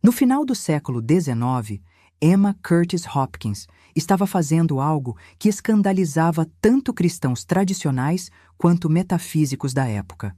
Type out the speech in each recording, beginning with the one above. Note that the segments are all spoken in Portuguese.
No final do século XIX, Emma Curtis Hopkins estava fazendo algo que escandalizava tanto cristãos tradicionais quanto metafísicos da época.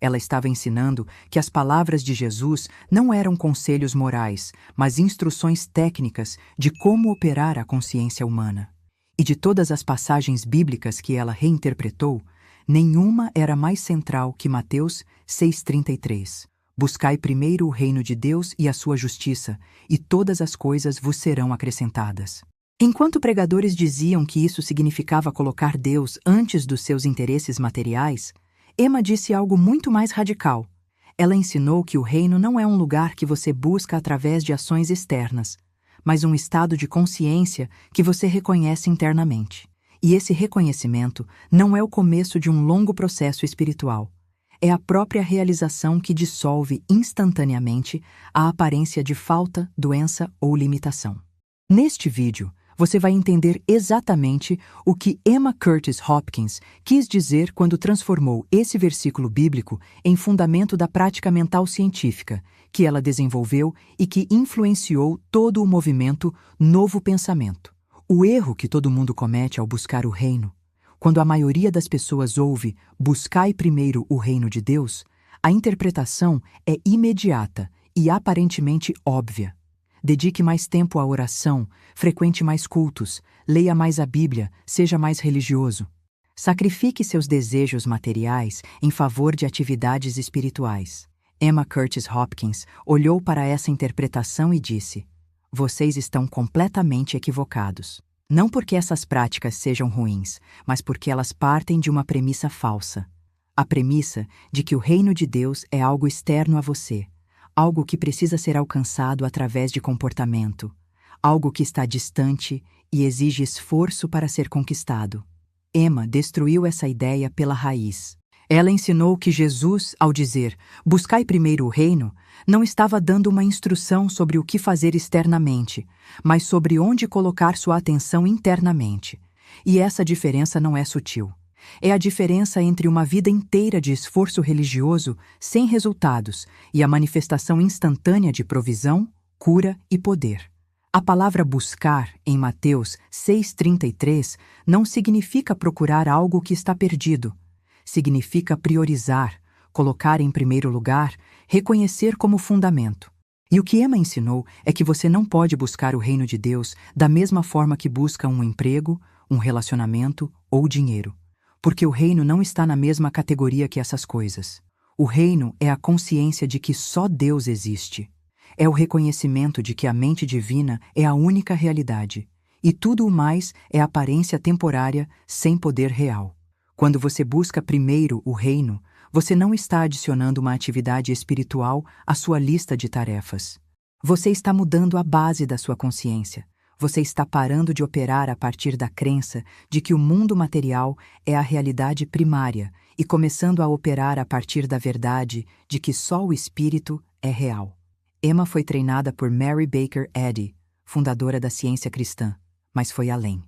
Ela estava ensinando que as palavras de Jesus não eram conselhos morais, mas instruções técnicas de como operar a consciência humana. E de todas as passagens bíblicas que ela reinterpretou, nenhuma era mais central que Mateus 6,33. Buscai primeiro o reino de Deus e a sua justiça, e todas as coisas vos serão acrescentadas. Enquanto pregadores diziam que isso significava colocar Deus antes dos seus interesses materiais, Emma disse algo muito mais radical. Ela ensinou que o reino não é um lugar que você busca através de ações externas, mas um estado de consciência que você reconhece internamente. E esse reconhecimento não é o começo de um longo processo espiritual. É a própria realização que dissolve instantaneamente a aparência de falta, doença ou limitação. Neste vídeo, você vai entender exatamente o que Emma Curtis Hopkins quis dizer quando transformou esse versículo bíblico em fundamento da prática mental científica que ela desenvolveu e que influenciou todo o movimento Novo Pensamento. O erro que todo mundo comete ao buscar o reino, quando a maioria das pessoas ouve "buscai primeiro o reino de Deus", a interpretação é imediata e aparentemente óbvia. Dedique mais tempo à oração, frequente mais cultos, leia mais a Bíblia, seja mais religioso. Sacrifique seus desejos materiais em favor de atividades espirituais. Emma Curtis Hopkins olhou para essa interpretação e disse: "Vocês estão completamente equivocados. Não porque essas práticas sejam ruins, mas porque elas partem de uma premissa falsa. A premissa de que o reino de Deus é algo externo a você, algo que precisa ser alcançado através de comportamento, algo que está distante e exige esforço para ser conquistado." Emma destruiu essa ideia pela raiz. Ela ensinou que Jesus, ao dizer "buscai primeiro o reino", não estava dando uma instrução sobre o que fazer externamente, mas sobre onde colocar sua atenção internamente. E essa diferença não é sutil. É a diferença entre uma vida inteira de esforço religioso sem resultados e a manifestação instantânea de provisão, cura e poder. A palavra buscar, em Mateus 6,33, não significa procurar algo que está perdido. Significa priorizar, colocar em primeiro lugar, reconhecer como fundamento. E o que Emma ensinou é que você não pode buscar o reino de Deus da mesma forma que busca um emprego, um relacionamento ou dinheiro. Porque o reino não está na mesma categoria que essas coisas. O reino é a consciência de que só Deus existe. É o reconhecimento de que a mente divina é a única realidade. E tudo o mais é aparência temporária sem poder real. Quando você busca primeiro o reino, você não está adicionando uma atividade espiritual à sua lista de tarefas. Você está mudando a base da sua consciência. Você está parando de operar a partir da crença de que o mundo material é a realidade primária e começando a operar a partir da verdade de que só o espírito é real. Emma foi treinada por Mary Baker Eddy, fundadora da ciência cristã, mas foi além.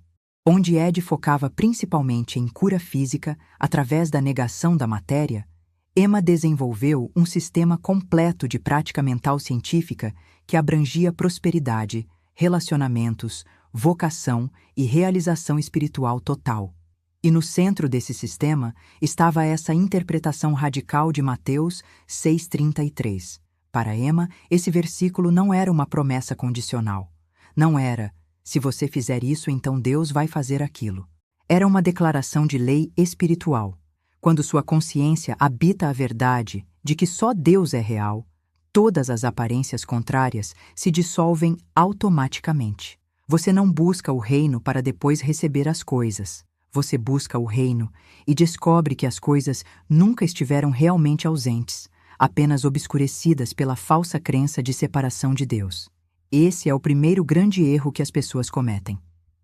Onde Eddy focava principalmente em cura física através da negação da matéria, Emma desenvolveu um sistema completo de prática mental científica que abrangia prosperidade, relacionamentos, vocação e realização espiritual total. E no centro desse sistema estava essa interpretação radical de Mateus 6,33. Para Emma, esse versículo não era uma promessa condicional. Não era: se você fizer isso, então Deus vai fazer aquilo. Era uma declaração de lei espiritual. Quando sua consciência habita a verdade de que só Deus é real, todas as aparências contrárias se dissolvem automaticamente. Você não busca o reino para depois receber as coisas. Você busca o reino e descobre que as coisas nunca estiveram realmente ausentes, apenas obscurecidas pela falsa crença de separação de Deus. Esse é o primeiro grande erro que as pessoas cometem.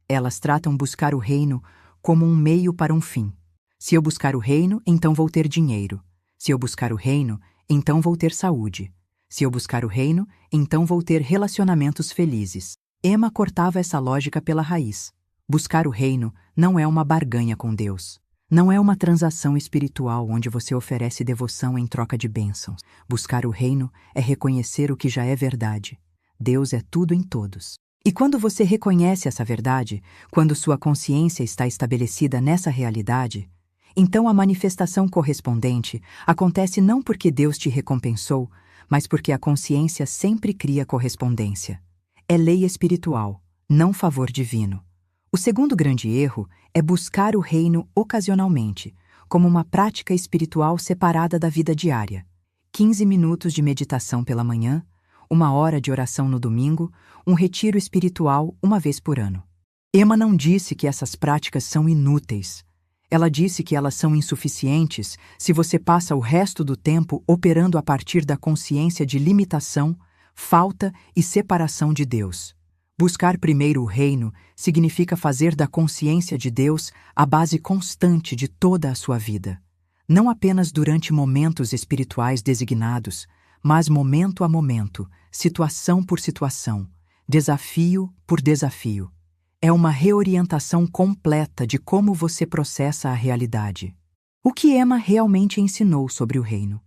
Elas tratam buscar o reino como um meio para um fim. Se eu buscar o reino, então vou ter dinheiro. Se eu buscar o reino, então vou ter saúde. Se eu buscar o reino, então vou ter relacionamentos felizes. Emma cortava essa lógica pela raiz. Buscar o reino não é uma barganha com Deus. Não é uma transação espiritual onde você oferece devoção em troca de bênçãos. Buscar o reino é reconhecer o que já é verdade. Deus é tudo em todos. E quando você reconhece essa verdade, quando sua consciência está estabelecida nessa realidade, então a manifestação correspondente acontece não porque Deus te recompensou, mas porque a consciência sempre cria correspondência. É lei espiritual, não favor divino. O segundo grande erro é buscar o reino ocasionalmente, como uma prática espiritual separada da vida diária. 15 minutos de meditação pela manhã, 1 hora de oração no domingo, um retiro espiritual uma vez por ano. Emma não disse que essas práticas são inúteis. Ela disse que elas são insuficientes se você passa o resto do tempo operando a partir da consciência de limitação, falta e separação de Deus. Buscar primeiro o reino significa fazer da consciência de Deus a base constante de toda a sua vida. Não apenas durante momentos espirituais designados, mas momento a momento, situação por situação, desafio por desafio. É uma reorientação completa de como você processa a realidade. O que Emma realmente ensinou sobre o reino?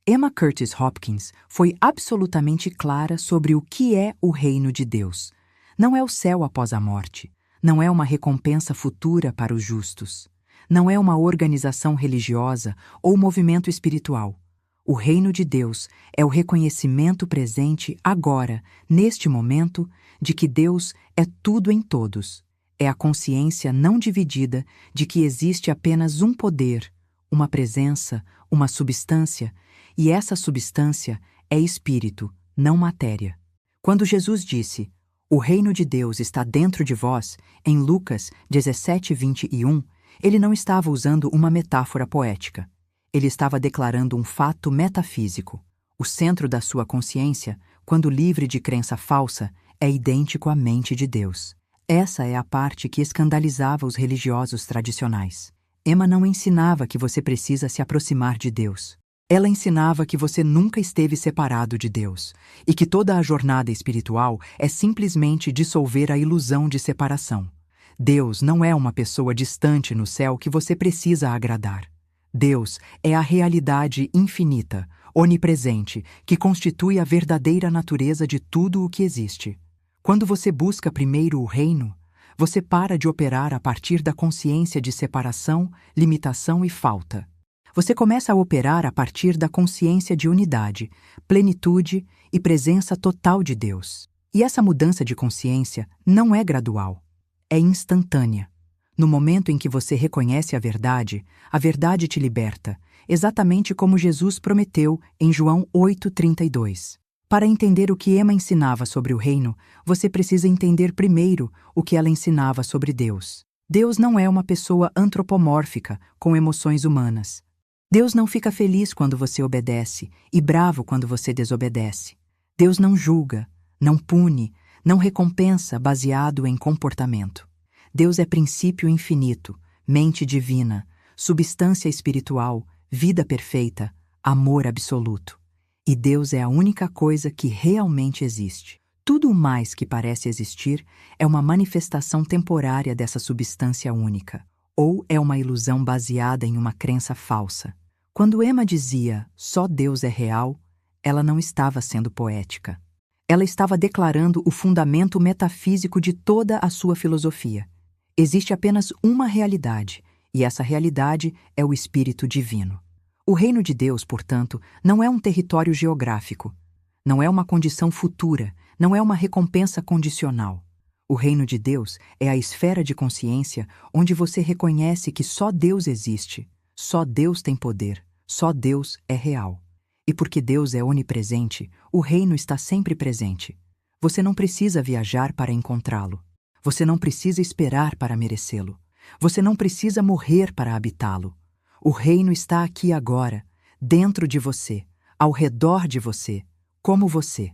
Emma Curtis Hopkins foi absolutamente clara sobre o que é o reino de Deus. Não é o céu após a morte. Não é uma recompensa futura para os justos. Não é uma organização religiosa ou movimento espiritual. O reino de Deus é o reconhecimento presente agora, neste momento, de que Deus é tudo em todos. É a consciência não dividida de que existe apenas um poder, uma presença, uma substância, e essa substância é espírito, não matéria. Quando Jesus disse, "O reino de Deus está dentro de vós", em Lucas 17:21, ele não estava usando uma metáfora poética. Ele estava declarando um fato metafísico. O centro da sua consciência, quando livre de crença falsa, é idêntico à mente de Deus. Essa é a parte que escandalizava os religiosos tradicionais. Emma não ensinava que você precisa se aproximar de Deus. Ela ensinava que você nunca esteve separado de Deus e que toda a jornada espiritual é simplesmente dissolver a ilusão de separação. Deus não é uma pessoa distante no céu que você precisa agradar. Deus é a realidade infinita, onipresente, que constitui a verdadeira natureza de tudo o que existe. Quando você busca primeiro o reino, você para de operar a partir da consciência de separação, limitação e falta. Você começa a operar a partir da consciência de unidade, plenitude e presença total de Deus. E essa mudança de consciência não é gradual, é instantânea. No momento em que você reconhece a verdade te liberta, exatamente como Jesus prometeu em João 8:32. Para entender o que Emma ensinava sobre o reino, você precisa entender primeiro o que ela ensinava sobre Deus. Deus não é uma pessoa antropomórfica com emoções humanas. Deus não fica feliz quando você obedece e bravo quando você desobedece. Deus não julga, não pune, não recompensa baseado em comportamento. Deus é princípio infinito, mente divina, substância espiritual, vida perfeita, amor absoluto. E Deus é a única coisa que realmente existe. Tudo o mais que parece existir é uma manifestação temporária dessa substância única, ou é uma ilusão baseada em uma crença falsa. Quando Emma dizia "só Deus é real", ela não estava sendo poética. Ela estava declarando o fundamento metafísico de toda a sua filosofia. Existe apenas uma realidade, e essa realidade é o Espírito Divino. O reino de Deus, portanto, não é um território geográfico, não é uma condição futura, não é uma recompensa condicional. O reino de Deus é a esfera de consciência onde você reconhece que só Deus existe, só Deus tem poder, só Deus é real. E porque Deus é onipresente, o reino está sempre presente. Você não precisa viajar para encontrá-lo. Você não precisa esperar para merecê-lo. Você não precisa morrer para habitá-lo. O reino está aqui agora, dentro de você, ao redor de você, como você.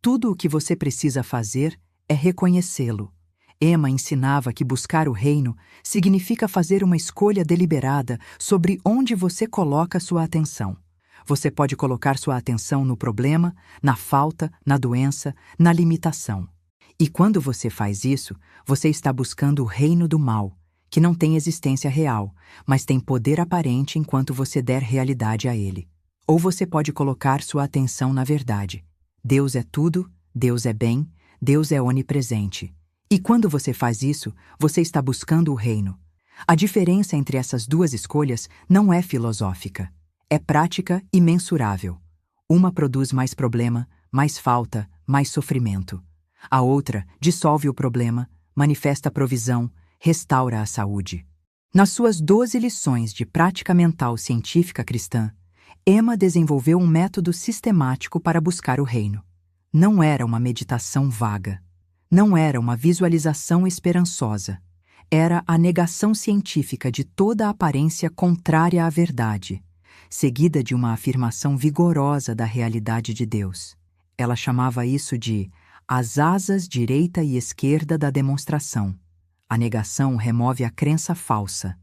Tudo o que você precisa fazer é reconhecê-lo. Emma ensinava que buscar o reino significa fazer uma escolha deliberada sobre onde você coloca sua atenção. Você pode colocar sua atenção no problema, na falta, na doença, na limitação. E quando você faz isso, você está buscando o reino do mal, que não tem existência real, mas tem poder aparente enquanto você der realidade a ele. Ou você pode colocar sua atenção na verdade. Deus é tudo, Deus é bem, Deus é onipresente. E quando você faz isso, você está buscando o reino. A diferença entre essas duas escolhas não é filosófica. É prática e mensurável. Uma produz mais problema, mais falta, mais sofrimento. A outra dissolve o problema, manifesta provisão, restaura a saúde. Nas suas 12 lições de prática mental científica cristã, Emma desenvolveu um método sistemático para buscar o reino. Não era uma meditação vaga. Não era uma visualização esperançosa. Era a negação científica de toda a aparência contrária à verdade, seguida de uma afirmação vigorosa da realidade de Deus. Ela chamava isso de as asas direita e esquerda da demonstração. A negação remove a crença falsa.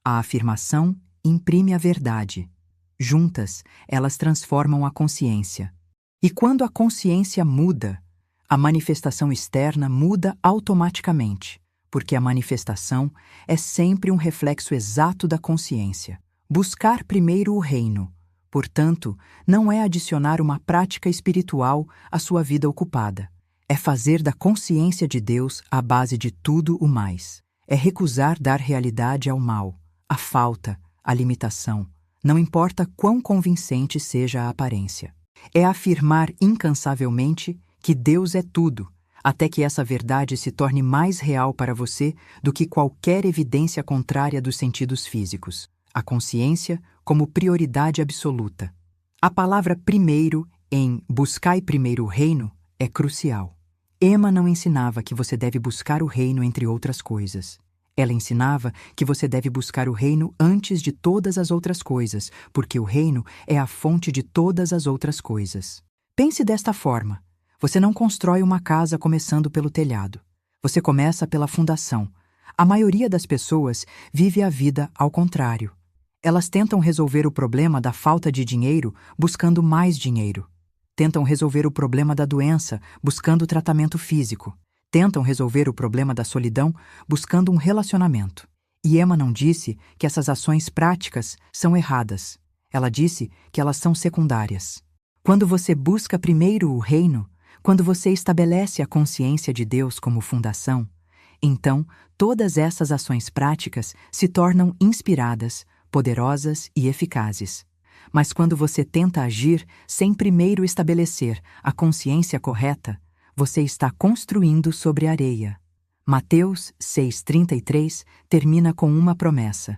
A afirmação imprime a verdade. Juntas, elas transformam a consciência. E quando a consciência muda, a manifestação externa muda automaticamente, porque a manifestação é sempre um reflexo exato da consciência. Buscar primeiro o reino, portanto, não é adicionar uma prática espiritual à sua vida ocupada. É fazer da consciência de Deus a base de tudo o mais. É recusar dar realidade ao mal, à falta, à limitação, não importa quão convincente seja a aparência. É afirmar incansavelmente que Deus é tudo, até que essa verdade se torne mais real para você do que qualquer evidência contrária dos sentidos físicos. A consciência como prioridade absoluta. A palavra primeiro em buscai primeiro o reino é crucial. Emma não ensinava que você deve buscar o reino entre outras coisas. Ela ensinava que você deve buscar o reino antes de todas as outras coisas, porque o reino é a fonte de todas as outras coisas. Pense desta forma. Você não constrói uma casa começando pelo telhado. Você começa pela fundação. A maioria das pessoas vive a vida ao contrário. Elas tentam resolver o problema da falta de dinheiro buscando mais dinheiro. Tentam resolver o problema da doença buscando tratamento físico. Tentam resolver o problema da solidão buscando um relacionamento. E Emma não disse que essas ações práticas são erradas. Ela disse que elas são secundárias. Quando você busca primeiro o reino, quando você estabelece a consciência de Deus como fundação, então todas essas ações práticas se tornam inspiradas, poderosas e eficazes. Mas quando você tenta agir sem primeiro estabelecer a consciência correta, você está construindo sobre areia. Mateus 6,33 termina com uma promessa: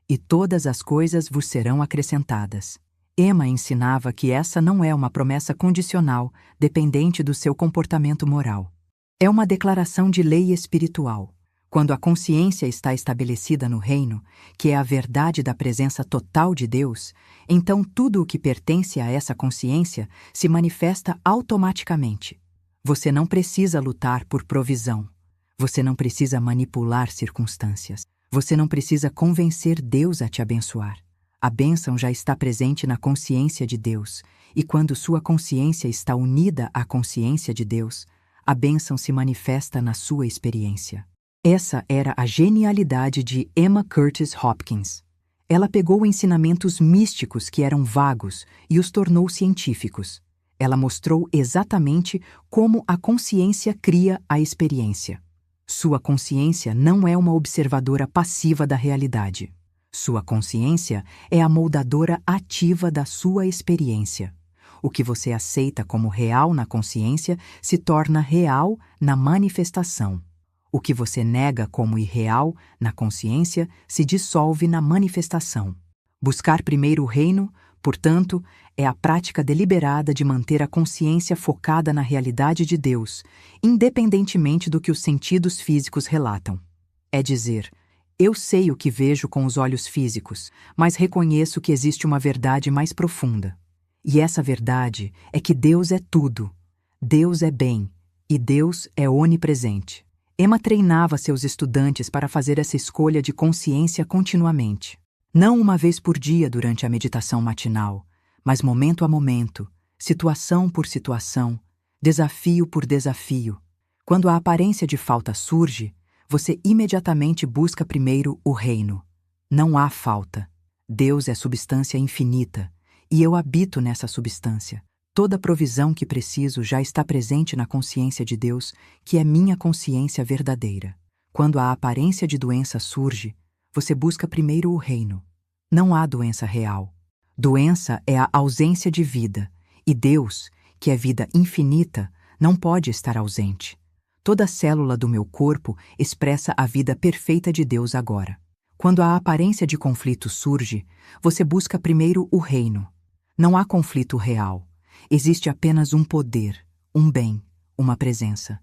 e todas as coisas vos serão acrescentadas. Emma ensinava que essa não é uma promessa condicional, dependente do seu comportamento moral. É uma declaração de lei espiritual. Quando a consciência está estabelecida no reino, que é a verdade da presença total de Deus, então tudo o que pertence a essa consciência se manifesta automaticamente. Você não precisa lutar por provisão. Você não precisa manipular circunstâncias. Você não precisa convencer Deus a te abençoar. A bênção já está presente na consciência de Deus, e quando sua consciência está unida à consciência de Deus, a bênção se manifesta na sua experiência. Essa era a genialidade de Emma Curtis Hopkins. Ela pegou ensinamentos místicos que eram vagos e os tornou científicos. Ela mostrou exatamente como a consciência cria a experiência. Sua consciência não é uma observadora passiva da realidade. Sua consciência é a moldadora ativa da sua experiência. O que você aceita como real na consciência se torna real na manifestação. O que você nega como irreal na consciência se dissolve na manifestação. Buscar primeiro o reino, portanto, é a prática deliberada de manter a consciência focada na realidade de Deus, independentemente do que os sentidos físicos relatam. É dizer: eu sei o que vejo com os olhos físicos, mas reconheço que existe uma verdade mais profunda. E essa verdade é que Deus é tudo, Deus é bem e Deus é onipresente. Emma treinava seus estudantes para fazer essa escolha de consciência continuamente. Não uma vez por dia durante a meditação matinal, mas momento a momento, situação por situação, desafio por desafio. Quando a aparência de falta surge, você imediatamente busca primeiro o reino. Não há falta. Deus é substância infinita, e eu habito nessa substância. Toda provisão que preciso já está presente na consciência de Deus, que é minha consciência verdadeira. Quando a aparência de doença surge, você busca primeiro o reino. Não há doença real. Doença é a ausência de vida, e Deus, que é vida infinita, não pode estar ausente. Toda célula do meu corpo expressa a vida perfeita de Deus agora. Quando a aparência de conflito surge, você busca primeiro o reino. Não há conflito real. Existe apenas um poder, um bem, uma presença.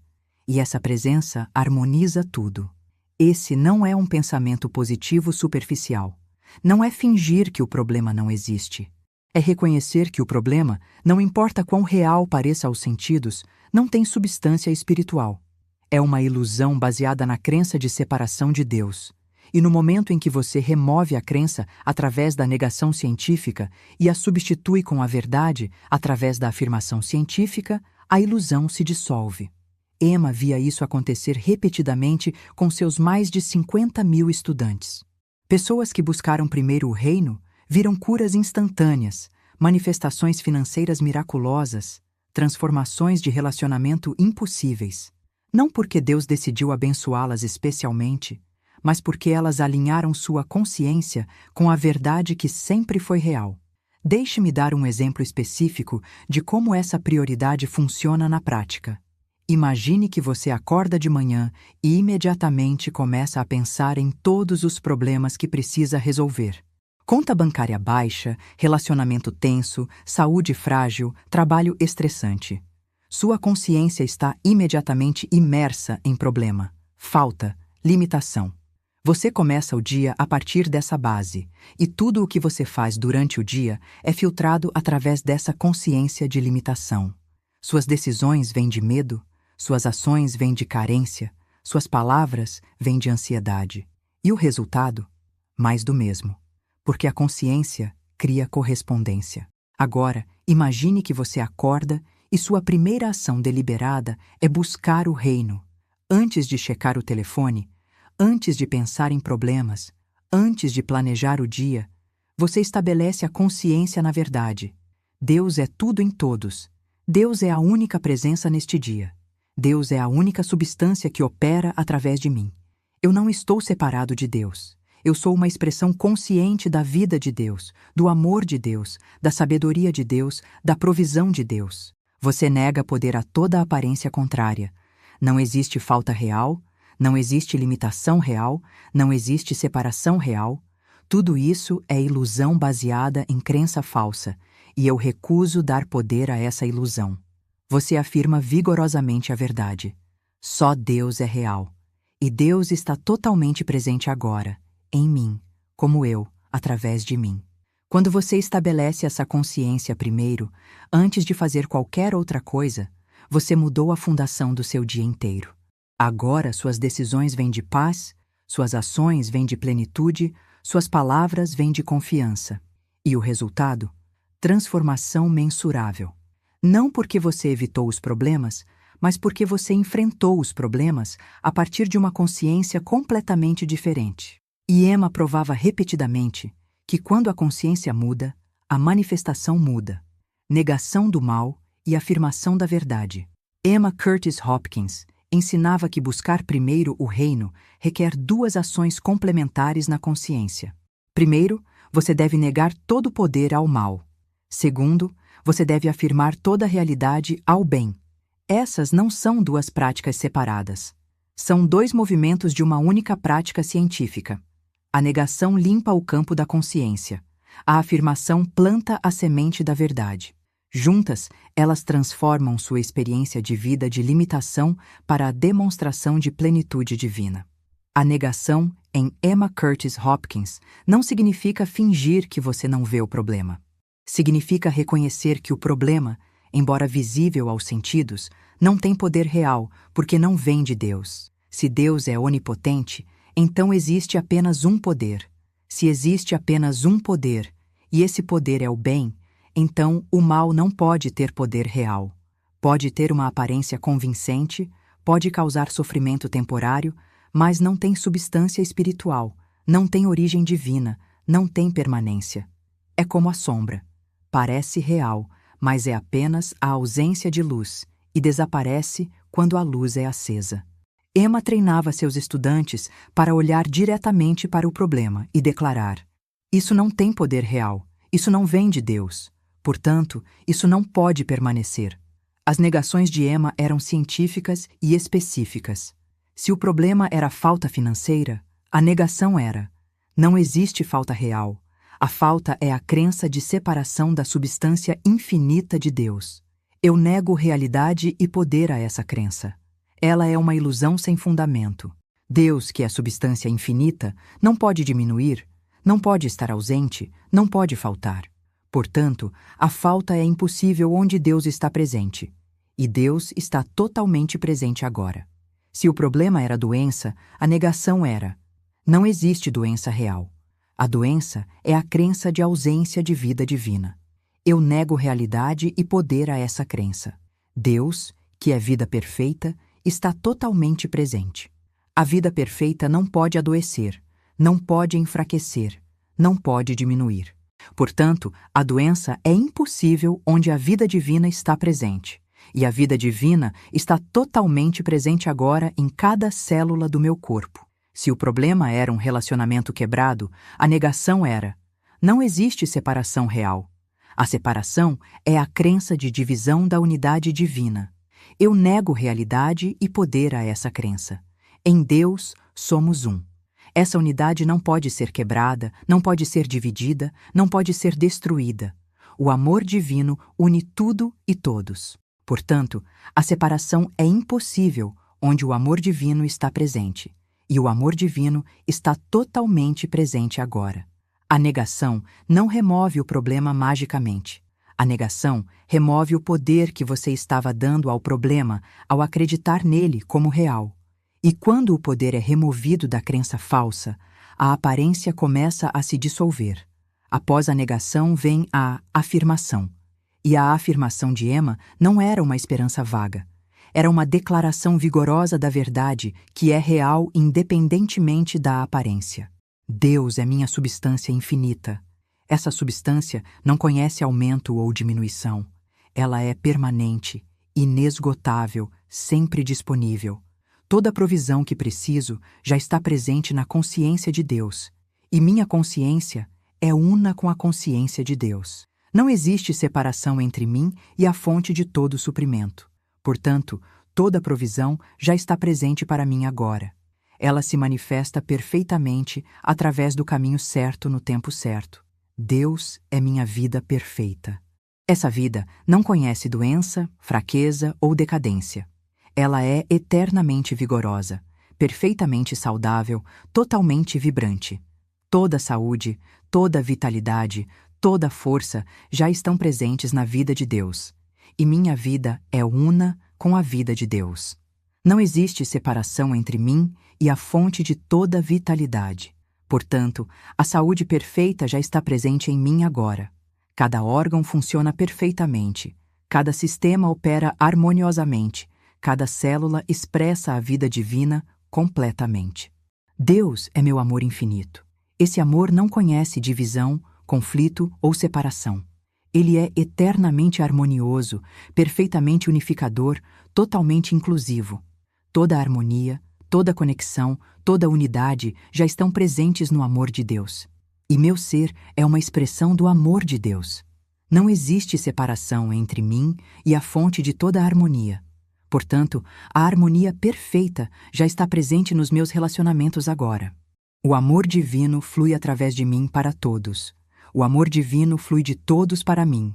E essa presença harmoniza tudo. Esse não é um pensamento positivo superficial. Não é fingir que o problema não existe. É reconhecer que o problema, não importa quão real pareça aos sentidos, não tem substância espiritual. É uma ilusão baseada na crença de separação de Deus. E no momento em que você remove a crença através da negação científica e a substitui com a verdade através da afirmação científica, a ilusão se dissolve. Emma via isso acontecer repetidamente com seus mais de 50.000 estudantes. Pessoas que buscaram primeiro o reino viram curas instantâneas, manifestações financeiras miraculosas, transformações de relacionamento impossíveis. Não porque Deus decidiu abençoá-las especialmente, mas porque elas alinharam sua consciência com a verdade que sempre foi real. Deixe-me dar um exemplo específico de como essa prioridade funciona na prática. Imagine que você acorda de manhã e imediatamente começa a pensar em todos os problemas que precisa resolver. Conta bancária baixa, relacionamento tenso, saúde frágil, trabalho estressante. Sua consciência está imediatamente imersa em problema, falta, limitação. Você começa o dia a partir dessa base, e tudo o que você faz durante o dia é filtrado através dessa consciência de limitação. Suas decisões vêm de medo, suas ações vêm de carência, suas palavras vêm de ansiedade. E o resultado? Mais do mesmo. Porque a consciência cria correspondência. Agora, imagine que você acorda e sua primeira ação deliberada é buscar o reino. Antes de checar o telefone, antes de pensar em problemas, antes de planejar o dia, você estabelece a consciência na verdade. Deus é tudo em todos. Deus é a única presença neste dia. Deus é a única substância que opera através de mim. Eu não estou separado de Deus. Eu sou uma expressão consciente da vida de Deus, do amor de Deus, da sabedoria de Deus, da provisão de Deus. Você nega poder a toda a aparência contrária. Não existe falta real, não existe limitação real, não existe separação real. Tudo isso é ilusão baseada em crença falsa, e eu recuso dar poder a essa ilusão. Você afirma vigorosamente a verdade. Só Deus é real. E Deus está totalmente presente agora, em mim, como eu, através de mim. Quando você estabelece essa consciência primeiro, antes de fazer qualquer outra coisa, você mudou a fundação do seu dia inteiro. Agora suas decisões vêm de paz, suas ações vêm de plenitude, suas palavras vêm de confiança. E o resultado? Transformação mensurável. Não porque você evitou os problemas, mas porque você enfrentou os problemas a partir de uma consciência completamente diferente. E Emma provava repetidamente que quando a consciência muda, a manifestação muda. Negação do mal e afirmação da verdade. Emma Curtis Hopkins ensinava que buscar primeiro o reino requer duas ações complementares na consciência. Primeiro, você deve negar todo o poder ao mal. Segundo, você deve afirmar toda a realidade ao bem. Essas não são duas práticas separadas. São dois movimentos de uma única prática científica. A negação limpa o campo da consciência. A afirmação planta a semente da verdade. Juntas, elas transformam sua experiência de vida de limitação para a demonstração de plenitude divina. A negação, em Emma Curtis Hopkins, não significa fingir que você não vê o problema. Significa reconhecer que o problema, embora visível aos sentidos, não tem poder real porque não vem de Deus. Se Deus é onipotente, então existe apenas um poder. Se existe apenas um poder, e esse poder é o bem, então o mal não pode ter poder real. Pode ter uma aparência convincente, pode causar sofrimento temporário, mas não tem substância espiritual, não tem origem divina, não tem permanência. É como a sombra. Parece real, mas é apenas a ausência de luz e desaparece quando a luz é acesa. Emma treinava seus estudantes para olhar diretamente para o problema e declarar: isso não tem poder real, isso não vem de Deus. Portanto, isso não pode permanecer. As negações de Emma eram científicas e específicas. Se o problema era falta financeira, a negação era: não existe falta real. A falta é a crença de separação da substância infinita de Deus. Eu nego realidade e poder a essa crença. Ela é uma ilusão sem fundamento. Deus, que é substância infinita, não pode diminuir, não pode estar ausente, não pode faltar. Portanto, a falta é impossível onde Deus está presente. E Deus está totalmente presente agora. Se o problema era doença, a negação era: não existe doença real. A doença é a crença de ausência de vida divina. Eu nego realidade e poder a essa crença. Deus, que é vida perfeita, está totalmente presente. A vida perfeita não pode adoecer, não pode enfraquecer, não pode diminuir. Portanto, a doença é impossível onde a vida divina está presente. E a vida divina está totalmente presente agora em cada célula do meu corpo. Se o problema era um relacionamento quebrado, a negação era: não existe separação real. A separação é a crença de divisão da unidade divina. Eu nego realidade e poder a essa crença. Em Deus, somos um. Essa unidade não pode ser quebrada, não pode ser dividida, não pode ser destruída. O amor divino une tudo e todos. Portanto, a separação é impossível onde o amor divino está presente. E o amor divino está totalmente presente agora. A negação não remove o problema magicamente. A negação remove o poder que você estava dando ao problema ao acreditar nele como real. E quando o poder é removido da crença falsa, a aparência começa a se dissolver. Após a negação vem a afirmação. E a afirmação de Emma não era uma esperança vaga. Era uma declaração vigorosa da verdade que é real independentemente da aparência. Deus é minha substância infinita. Essa substância não conhece aumento ou diminuição. Ela é permanente, inesgotável, sempre disponível. Toda provisão que preciso já está presente na consciência de Deus. E minha consciência é una com a consciência de Deus. Não existe separação entre mim e a fonte de todo suprimento. Portanto, toda provisão já está presente para mim agora. Ela se manifesta perfeitamente através do caminho certo no tempo certo. Deus é minha vida perfeita. Essa vida não conhece doença, fraqueza ou decadência. Ela é eternamente vigorosa, perfeitamente saudável, totalmente vibrante. Toda saúde, toda vitalidade, toda força já estão presentes na vida de Deus. E minha vida é una com a vida de Deus. Não existe separação entre mim e a fonte de toda vitalidade. Portanto, a saúde perfeita já está presente em mim agora. Cada órgão funciona perfeitamente. Cada sistema opera harmoniosamente. Cada célula expressa a vida divina completamente. Deus é meu amor infinito. Esse amor não conhece divisão, conflito ou separação. Ele é eternamente harmonioso, perfeitamente unificador, totalmente inclusivo. Toda a harmonia, toda a conexão, toda a unidade já estão presentes no amor de Deus. E meu ser é uma expressão do amor de Deus. Não existe separação entre mim e a fonte de toda a harmonia. Portanto, a harmonia perfeita já está presente nos meus relacionamentos agora. O amor divino flui através de mim para todos. O amor divino flui de todos para mim.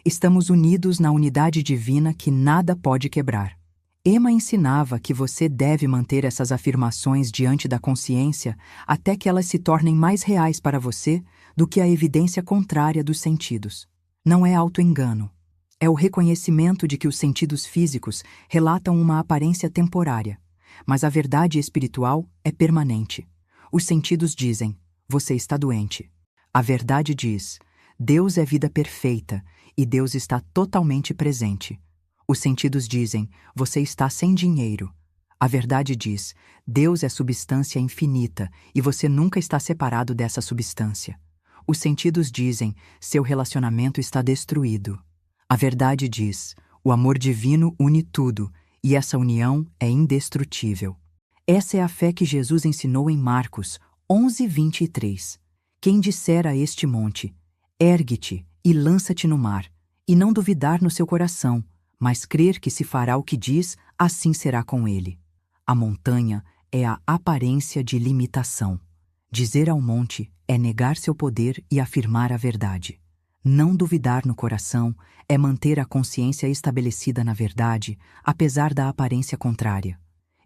Estamos unidos na unidade divina que nada pode quebrar. Emma ensinava que você deve manter essas afirmações diante da consciência até que elas se tornem mais reais para você do que a evidência contrária dos sentidos. Não é auto-engano. É o reconhecimento de que os sentidos físicos relatam uma aparência temporária, mas a verdade espiritual é permanente. Os sentidos dizem: você está doente. A verdade diz: Deus é vida perfeita e Deus está totalmente presente. Os sentidos dizem: você está sem dinheiro. A verdade diz: Deus é substância infinita e você nunca está separado dessa substância. Os sentidos dizem: seu relacionamento está destruído. A verdade diz: o amor divino une tudo, e essa união é indestrutível. Essa é a fé que Jesus ensinou em Marcos 11:23. Quem disser a este monte: ergue-te e lança-te no mar, e não duvidar no seu coração, mas crer que se fará o que diz, assim será com ele. A montanha é a aparência de limitação. Dizer ao monte é negar seu poder e afirmar a verdade. Não duvidar no coração é manter a consciência estabelecida na verdade, apesar da aparência contrária.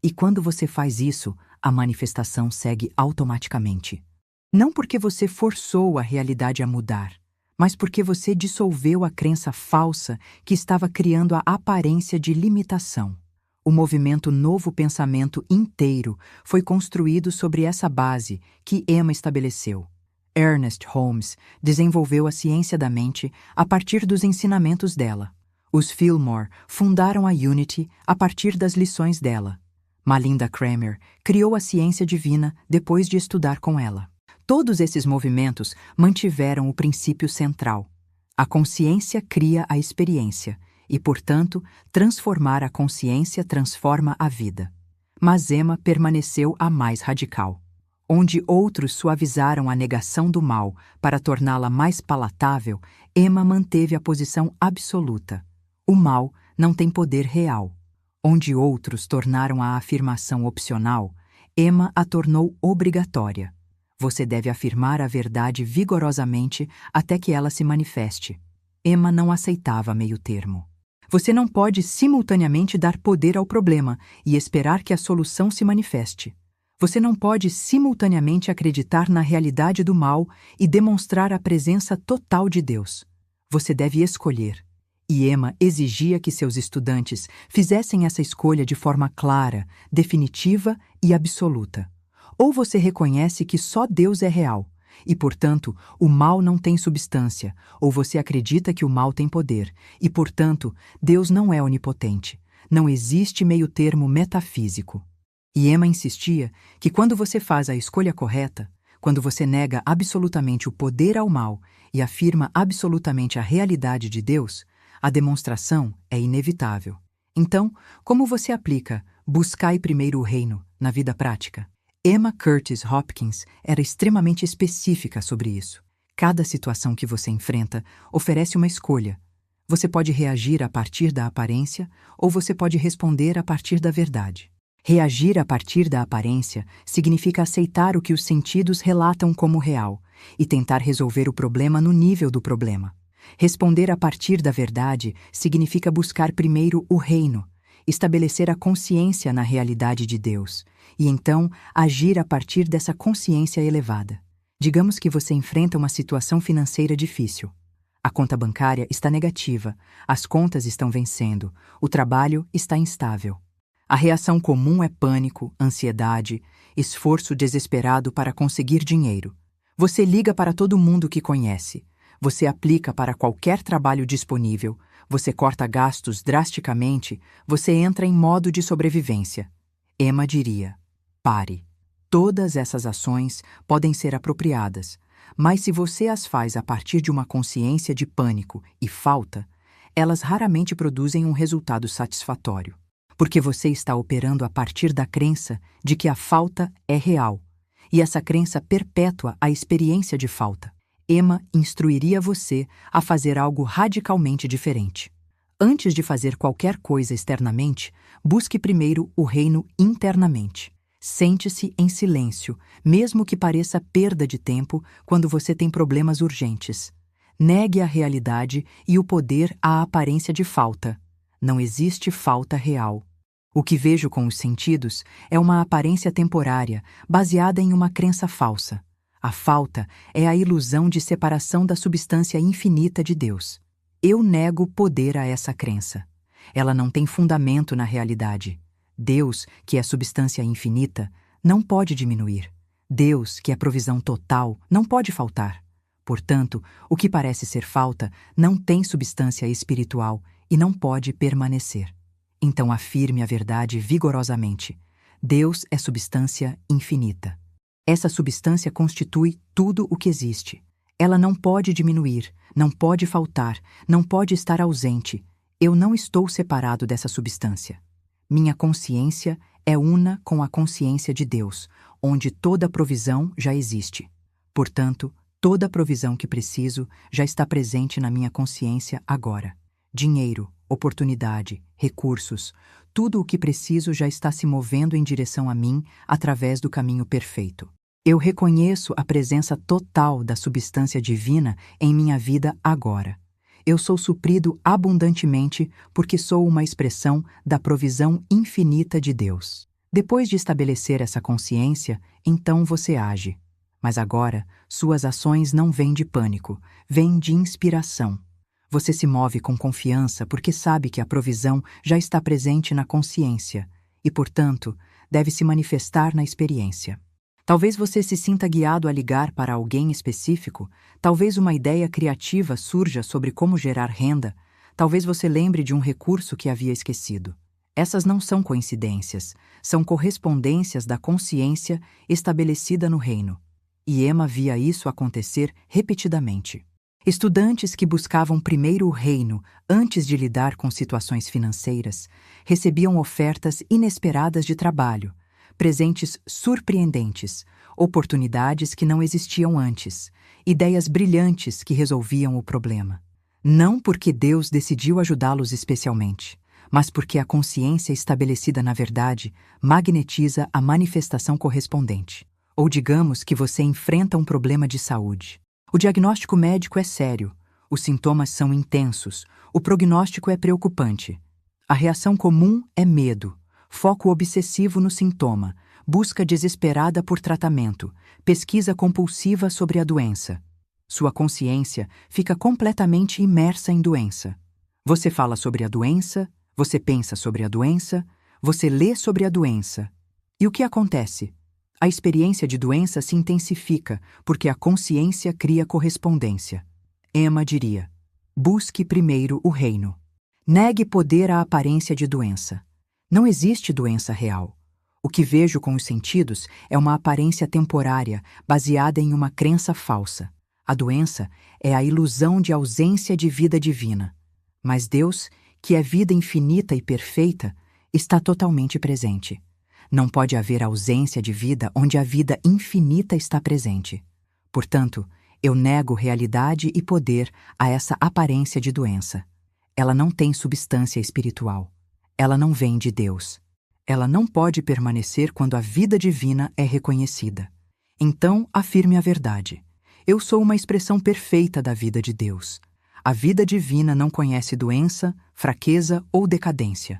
E quando você faz isso, a manifestação segue automaticamente. Não porque você forçou a realidade a mudar, mas porque você dissolveu a crença falsa que estava criando a aparência de limitação. O movimento Novo Pensamento inteiro foi construído sobre essa base que Emma estabeleceu. Ernest Holmes desenvolveu a ciência da mente a partir dos ensinamentos dela. Os Fillmore fundaram a Unity a partir das lições dela. Malinda Kramer criou a ciência divina depois de estudar com ela. Todos esses movimentos mantiveram o princípio central. A consciência cria a experiência e, portanto, transformar a consciência transforma a vida. Mas Emma permaneceu a mais radical. Onde outros suavizaram a negação do mal para torná-la mais palatável, Emma manteve a posição absoluta. O mal não tem poder real. Onde outros tornaram a afirmação opcional, Emma a tornou obrigatória. Você deve afirmar a verdade vigorosamente até que ela se manifeste. Emma não aceitava meio-termo. Você não pode simultaneamente dar poder ao problema e esperar que a solução se manifeste. Você não pode simultaneamente acreditar na realidade do mal e demonstrar a presença total de Deus. Você deve escolher. E Emma exigia que seus estudantes fizessem essa escolha de forma clara, definitiva e absoluta. Ou você reconhece que só Deus é real, e, portanto, o mal não tem substância, ou você acredita que o mal tem poder, e, portanto, Deus não é onipotente. Não existe meio-termo metafísico. E Emma insistia que quando você faz a escolha correta, quando você nega absolutamente o poder ao mal e afirma absolutamente a realidade de Deus, a demonstração é inevitável. Então, como você aplica "buscai primeiro o reino" na vida prática? Emma Curtis Hopkins era extremamente específica sobre isso. Cada situação que você enfrenta oferece uma escolha. Você pode reagir a partir da aparência ou você pode responder a partir da verdade. Reagir a partir da aparência significa aceitar o que os sentidos relatam como real e tentar resolver o problema no nível do problema. Responder a partir da verdade significa buscar primeiro o reino, estabelecer a consciência na realidade de Deus e então agir a partir dessa consciência elevada. Digamos que você enfrenta uma situação financeira difícil. A conta bancária está negativa, as contas estão vencendo, o trabalho está instável. A reação comum é pânico, ansiedade, esforço desesperado para conseguir dinheiro. Você liga para todo mundo que conhece. Você aplica para qualquer trabalho disponível. Você corta gastos drasticamente. Você entra em modo de sobrevivência. Emma diria: pare. Todas essas ações podem ser apropriadas, mas se você as faz a partir de uma consciência de pânico e falta, elas raramente produzem um resultado satisfatório. Porque você está operando a partir da crença de que a falta é real, e essa crença perpétua a experiência de falta. Emma instruiria você a fazer algo radicalmente diferente. Antes de fazer qualquer coisa externamente, busque primeiro o reino internamente. Sente-se em silêncio, mesmo que pareça perda de tempo quando você tem problemas urgentes. Negue a realidade e o poder à aparência de falta. Não existe falta real. O que vejo com os sentidos é uma aparência temporária, baseada em uma crença falsa. A falta é a ilusão de separação da substância infinita de Deus. Eu nego poder a essa crença. Ela não tem fundamento na realidade. Deus, que é substância infinita, não pode diminuir. Deus, que é provisão total, não pode faltar. Portanto, o que parece ser falta não tem substância espiritual e não pode permanecer. Então afirme a verdade vigorosamente. Deus é substância infinita. Essa substância constitui tudo o que existe. Ela não pode diminuir, não pode faltar, não pode estar ausente. Eu não estou separado dessa substância. Minha consciência é una com a consciência de Deus, onde toda provisão já existe. Portanto, toda provisão que preciso já está presente na minha consciência agora. Dinheiro, oportunidade, recursos, tudo o que preciso já está se movendo em direção a mim através do caminho perfeito. Eu reconheço a presença total da substância divina em minha vida agora. Eu sou suprido abundantemente porque sou uma expressão da provisão infinita de Deus. Depois de estabelecer essa consciência, então você age. Mas agora, suas ações não vêm de pânico, vêm de inspiração. Você se move com confiança porque sabe que a provisão já está presente na consciência e, portanto, deve se manifestar na experiência. Talvez você se sinta guiado a ligar para alguém específico, talvez uma ideia criativa surja sobre como gerar renda, talvez você lembre de um recurso que havia esquecido. Essas não são coincidências, são correspondências da consciência estabelecida no reino. E Emma via isso acontecer repetidamente. Estudantes que buscavam primeiro o reino antes de lidar com situações financeiras recebiam ofertas inesperadas de trabalho, presentes surpreendentes, oportunidades que não existiam antes, ideias brilhantes que resolviam o problema. Não porque Deus decidiu ajudá-los especialmente, mas porque a consciência estabelecida na verdade magnetiza a manifestação correspondente. Ou digamos que você enfrenta um problema de saúde. O diagnóstico médico é sério, os sintomas são intensos, o prognóstico é preocupante. A reação comum é medo, foco obsessivo no sintoma, busca desesperada por tratamento, pesquisa compulsiva sobre a doença. Sua consciência fica completamente imersa em doença. Você fala sobre a doença, você pensa sobre a doença, você lê sobre a doença. E o que acontece? A experiência de doença se intensifica porque a consciência cria correspondência. Emma diria: busque primeiro o reino. Negue poder à aparência de doença. Não existe doença real. O que vejo com os sentidos é uma aparência temporária baseada em uma crença falsa. A doença é a ilusão de ausência de vida divina. Mas Deus, que é vida infinita e perfeita, está totalmente presente. Não pode haver ausência de vida onde a vida infinita está presente. Portanto, eu nego realidade e poder a essa aparência de doença. Ela não tem substância espiritual. Ela não vem de Deus. Ela não pode permanecer quando a vida divina é reconhecida. Então, afirme a verdade. Eu sou uma expressão perfeita da vida de Deus. A vida divina não conhece doença, fraqueza ou decadência.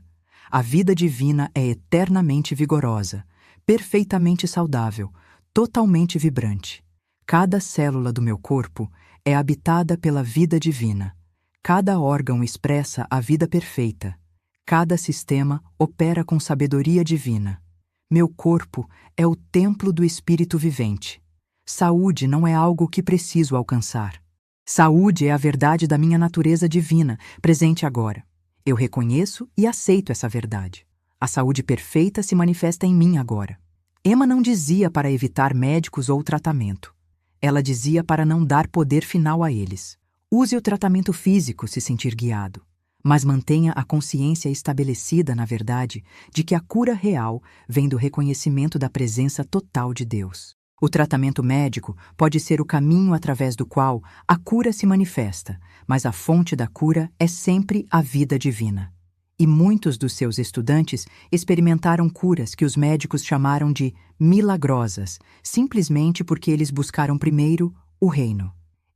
A vida divina é eternamente vigorosa, perfeitamente saudável, totalmente vibrante. Cada célula do meu corpo é habitada pela vida divina. Cada órgão expressa a vida perfeita. Cada sistema opera com sabedoria divina. Meu corpo é o templo do Espírito vivente. Saúde não é algo que preciso alcançar. Saúde é a verdade da minha natureza divina, presente agora. Eu reconheço e aceito essa verdade. A saúde perfeita se manifesta em mim agora. Emma não dizia para evitar médicos ou tratamento. Ela dizia para não dar poder final a eles. Use o tratamento físico se sentir guiado. Mas mantenha a consciência estabelecida, na verdade, de que a cura real vem do reconhecimento da presença total de Deus. O tratamento médico pode ser o caminho através do qual a cura se manifesta, mas a fonte da cura é sempre a vida divina. E muitos dos seus estudantes experimentaram curas que os médicos chamaram de milagrosas, simplesmente porque eles buscaram primeiro o reino.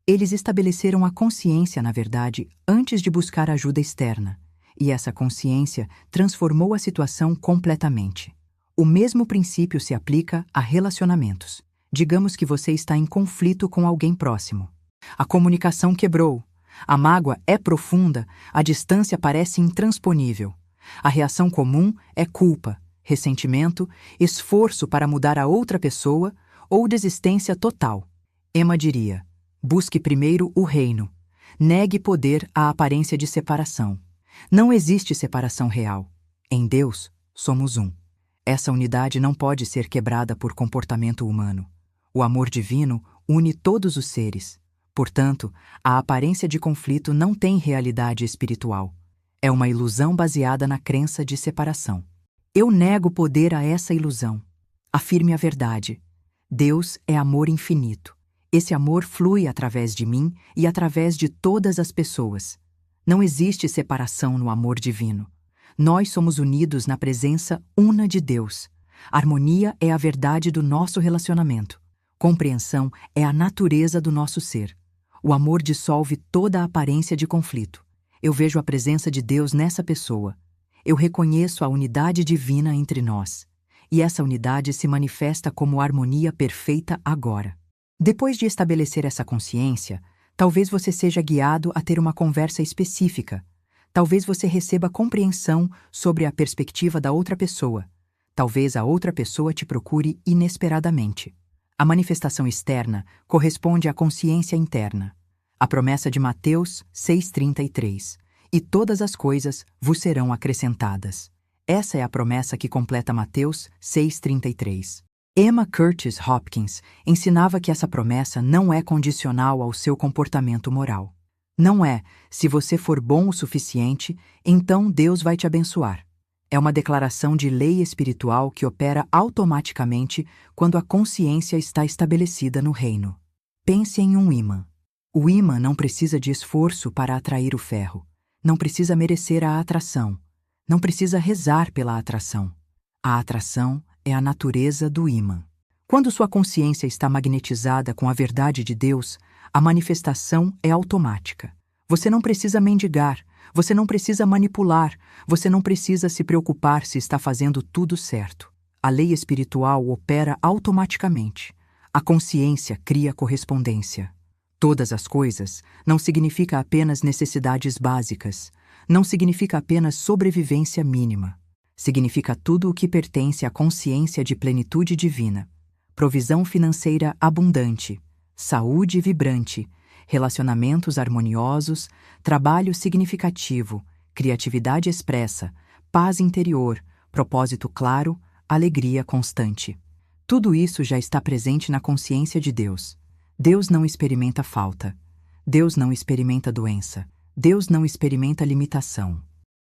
Eles estabeleceram a consciência, na verdade, antes de buscar ajuda externa, e essa consciência transformou a situação completamente. O mesmo princípio se aplica a relacionamentos. Digamos que você está em conflito com alguém próximo. A comunicação quebrou. A mágoa é profunda, a distância parece intransponível. A reação comum é culpa, ressentimento, esforço para mudar a outra pessoa ou desistência total. Emma diria: busque primeiro o reino. Negue poder à aparência de separação. Não existe separação real. Em Deus, somos um. Essa unidade não pode ser quebrada por comportamento humano. O amor divino une todos os seres. Portanto, a aparência de conflito não tem realidade espiritual. É uma ilusão baseada na crença de separação. Eu nego poder a essa ilusão. Afirme a verdade. Deus é amor infinito. Esse amor flui através de mim e através de todas as pessoas. Não existe separação no amor divino. Nós somos unidos na presença una de Deus. Harmonia é a verdade do nosso relacionamento. Compreensão é a natureza do nosso ser. O amor dissolve toda a aparência de conflito. Eu vejo a presença de Deus nessa pessoa. Eu reconheço a unidade divina entre nós. E essa unidade se manifesta como harmonia perfeita agora. Depois de estabelecer essa consciência, talvez você seja guiado a ter uma conversa específica. Talvez você receba compreensão sobre a perspectiva da outra pessoa. Talvez a outra pessoa te procure inesperadamente. A manifestação externa corresponde à consciência interna. A promessa de Mateus 6,33. E todas as coisas vos serão acrescentadas. Essa é a promessa que completa Mateus 6,33. Emma Curtis Hopkins ensinava que essa promessa não é condicional ao seu comportamento moral. Não é, se você for bom o suficiente, então Deus vai te abençoar. É uma declaração de lei espiritual que opera automaticamente quando a consciência está estabelecida no reino. Pense em um ímã. O ímã não precisa de esforço para atrair o ferro. Não precisa merecer a atração. Não precisa rezar pela atração. A atração é a natureza do ímã. Quando sua consciência está magnetizada com a verdade de Deus, a manifestação é automática. Você não precisa mendigar, você não precisa manipular, você não precisa se preocupar se está fazendo tudo certo. A lei espiritual opera automaticamente. A consciência cria correspondência. Todas as coisas não significa apenas necessidades básicas, não significa apenas sobrevivência mínima. Significa tudo o que pertence à consciência de plenitude divina. Provisão financeira abundante, saúde vibrante, relacionamentos harmoniosos, trabalho significativo, criatividade expressa, paz interior, propósito claro, alegria constante. Tudo isso já está presente na consciência de Deus. Deus não experimenta falta. Deus não experimenta doença. Deus não experimenta limitação.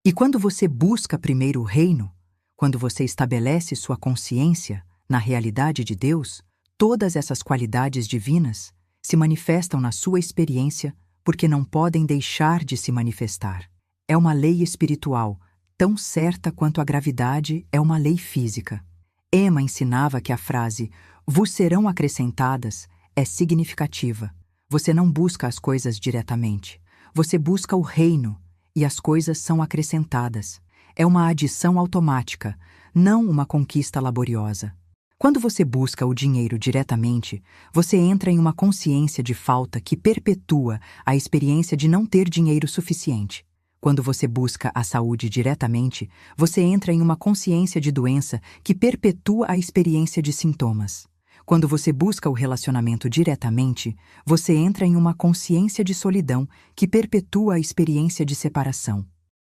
E quando você busca primeiro o reino, quando você estabelece sua consciência na realidade de Deus, todas essas qualidades divinas se manifestam na sua experiência porque não podem deixar de se manifestar. É uma lei espiritual, tão certa quanto a gravidade é uma lei física. Emma ensinava que a frase "vos serão acrescentadas" é significativa. Você não busca as coisas diretamente. Você busca o reino e as coisas são acrescentadas. É uma adição automática, não uma conquista laboriosa. Quando você busca o dinheiro diretamente, você entra em uma consciência de falta que perpetua a experiência de não ter dinheiro suficiente. Quando você busca a saúde diretamente, você entra em uma consciência de doença que perpetua a experiência de sintomas. Quando você busca o relacionamento diretamente, você entra em uma consciência de solidão que perpetua a experiência de separação.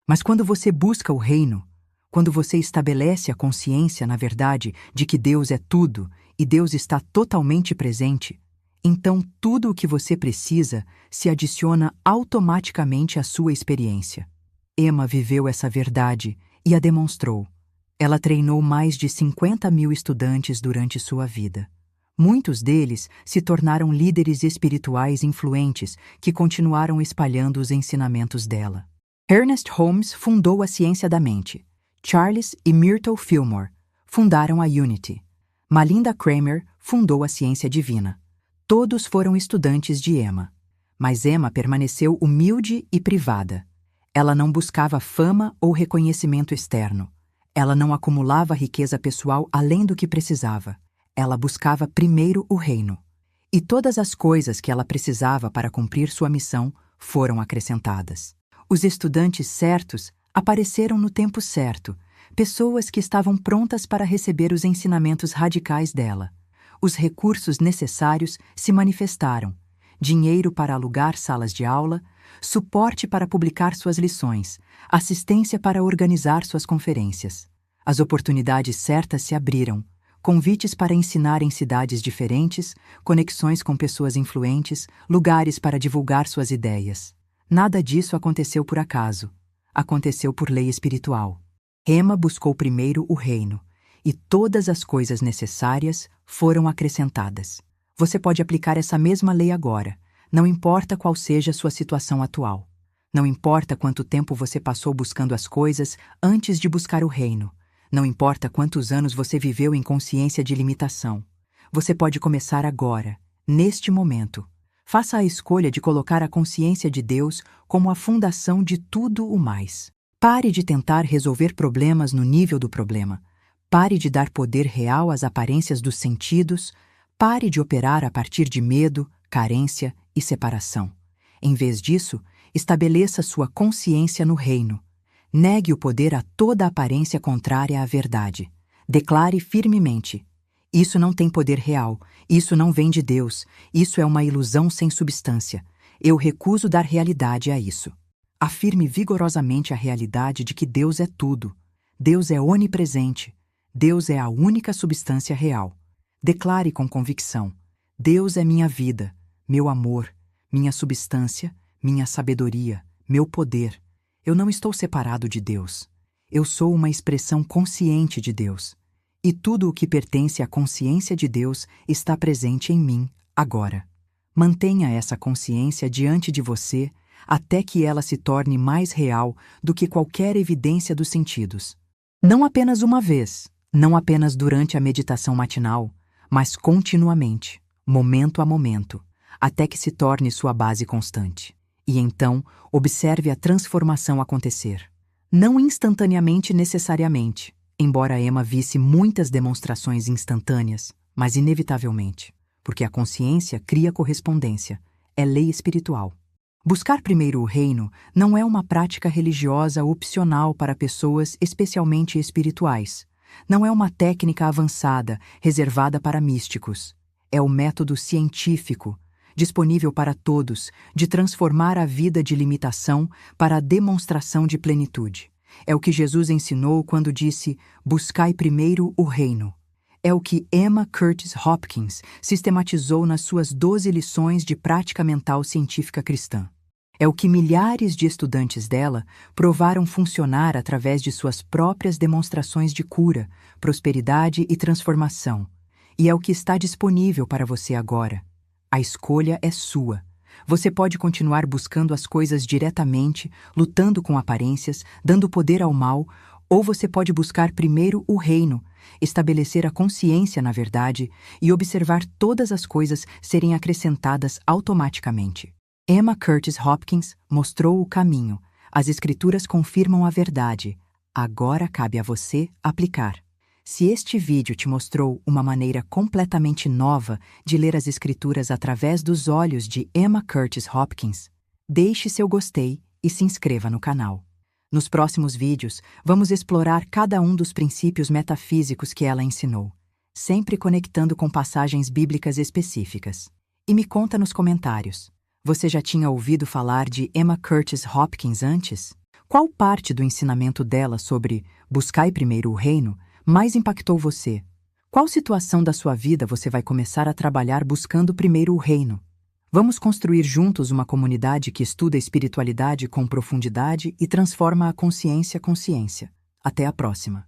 Mas quando você busca o reino, quando você estabelece a consciência, na verdade, de que Deus é tudo e Deus está totalmente presente, então tudo o que você precisa se adiciona automaticamente à sua experiência. Emma viveu essa verdade e a demonstrou. Ela treinou mais de 50.000 estudantes durante sua vida. Muitos deles se tornaram líderes espirituais influentes que continuaram espalhando os ensinamentos dela. Ernest Holmes fundou a ciência da mente. Charles e Myrtle Fillmore fundaram a Unity. Malinda Kramer fundou a ciência divina. Todos foram estudantes de Emma. Mas Emma permaneceu humilde e privada. Ela não buscava fama ou reconhecimento externo. Ela não acumulava riqueza pessoal além do que precisava. Ela buscava primeiro o reino. E todas as coisas que ela precisava para cumprir sua missão foram acrescentadas. Os estudantes certos apareceram no tempo certo, pessoas que estavam prontas para receber os ensinamentos radicais dela. Os recursos necessários se manifestaram: dinheiro para alugar salas de aula, suporte para publicar suas lições, assistência para organizar suas conferências. As oportunidades certas se abriram, convites para ensinar em cidades diferentes, conexões com pessoas influentes, lugares para divulgar suas ideias. Nada disso aconteceu por acaso. Aconteceu por lei espiritual. Emma buscou primeiro o reino, e todas as coisas necessárias foram acrescentadas. Você pode aplicar essa mesma lei agora, não importa qual seja a sua situação atual. Não importa quanto tempo você passou buscando as coisas antes de buscar o reino. Não importa quantos anos você viveu em consciência de limitação. Você pode começar agora, neste momento. Faça a escolha de colocar a consciência de Deus como a fundação de tudo o mais. Pare de tentar resolver problemas no nível do problema. Pare de dar poder real às aparências dos sentidos. Pare de operar a partir de medo, carência e separação. Em vez disso, estabeleça sua consciência no reino. Negue o poder a toda aparência contrária à verdade. Declare firmemente: isso não tem poder real, isso não vem de Deus, isso é uma ilusão sem substância. Eu recuso dar realidade a isso. Afirme vigorosamente a realidade de que Deus é tudo. Deus é onipresente. Deus é a única substância real. Declare com convicção: Deus é minha vida, meu amor, minha substância, minha sabedoria, meu poder. Eu não estou separado de Deus. Eu sou uma expressão consciente de Deus. E tudo o que pertence à consciência de Deus está presente em mim, agora. Mantenha essa consciência diante de você até que ela se torne mais real do que qualquer evidência dos sentidos. Não apenas uma vez, não apenas durante a meditação matinal, mas continuamente, momento a momento, até que se torne sua base constante. E então, observe a transformação acontecer. Não instantaneamente necessariamente, embora Emma visse muitas demonstrações instantâneas, mas inevitavelmente, porque a consciência cria correspondência, é lei espiritual. Buscar primeiro o reino não é uma prática religiosa opcional para pessoas especialmente espirituais. Não é uma técnica avançada, reservada para místicos. É o método científico, disponível para todos, de transformar a vida de limitação para a demonstração de plenitude. É o que Jesus ensinou quando disse: buscai primeiro o reino. É o que Emma Curtis Hopkins sistematizou nas suas 12 lições de prática mental científica cristã. É o que milhares de estudantes dela provaram funcionar através de suas próprias demonstrações de cura, prosperidade e transformação. E é o que está disponível para você agora. A escolha é sua. Você pode continuar buscando as coisas diretamente, lutando com aparências, dando poder ao mal, ou você pode buscar primeiro o reino, estabelecer a consciência na verdade e observar todas as coisas serem acrescentadas automaticamente. Emma Curtis Hopkins mostrou o caminho. As escrituras confirmam a verdade. Agora cabe a você aplicar. Se este vídeo te mostrou uma maneira completamente nova de ler as escrituras através dos olhos de Emma Curtis Hopkins, deixe seu gostei e se inscreva no canal. Nos próximos vídeos, vamos explorar cada um dos princípios metafísicos que ela ensinou, sempre conectando com passagens bíblicas específicas. E me conta nos comentários. Você já tinha ouvido falar de Emma Curtis Hopkins antes? Qual parte do ensinamento dela sobre buscai primeiro o reino mais impactou você? Qual situação da sua vida você vai começar a trabalhar buscando primeiro o reino? Vamos construir juntos uma comunidade que estuda a espiritualidade com profundidade e transforma a consciência. Até a próxima!